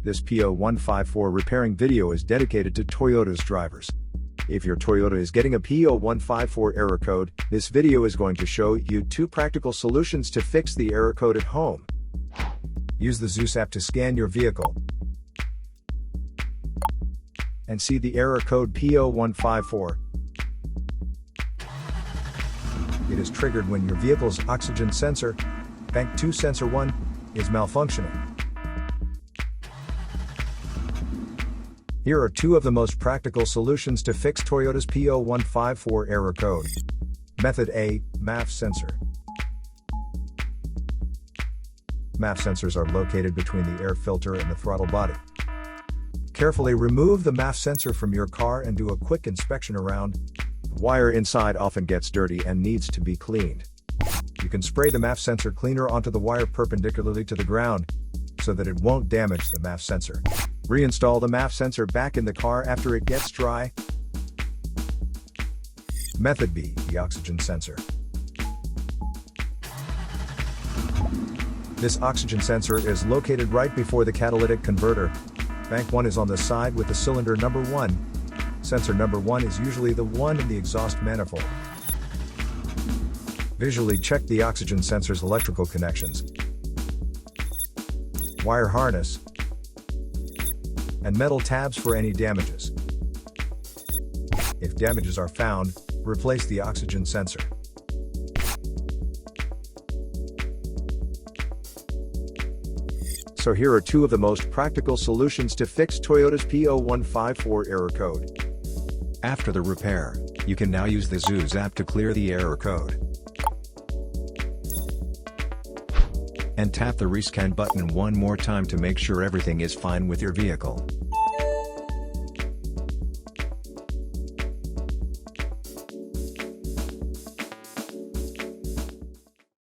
This P0154 repairing video is dedicated to Toyota's drivers. If your Toyota is getting a P0154 error code, this video is going to show you 2 practical solutions to fix the error code at home. Use the Zeus app to scan your vehicle and see the error code P0154. It is triggered when your vehicle's oxygen sensor, Bank 2 Sensor 1, is malfunctioning. Here are 2 of the most practical solutions to fix Toyota's P0154 error code. Method A, MAF Sensor. MAF sensors are located between the air filter and the throttle body. Carefully remove the MAF sensor from your car and do a quick inspection around. The wire inside often gets dirty and needs to be cleaned. You can spray the MAF sensor cleaner onto the wire perpendicularly to the ground, so that it won't damage the MAF sensor. Reinstall the MAF sensor back in the car after it gets dry. Method B, the oxygen sensor. This oxygen sensor is located right before the catalytic converter. Bank 1 is on the side with the cylinder number 1. Sensor number 1 is usually the one in the exhaust manifold. Visually check the oxygen sensor's electrical connections, wire harness, and metal tabs for any damages. If damages are found, replace the oxygen sensor. So here are 2 of the most practical solutions to fix Toyota's P0154 error code. After the repair, you can now use the Zeus app to clear the error code. And tap the rescan button one more time to make sure everything is fine with your vehicle.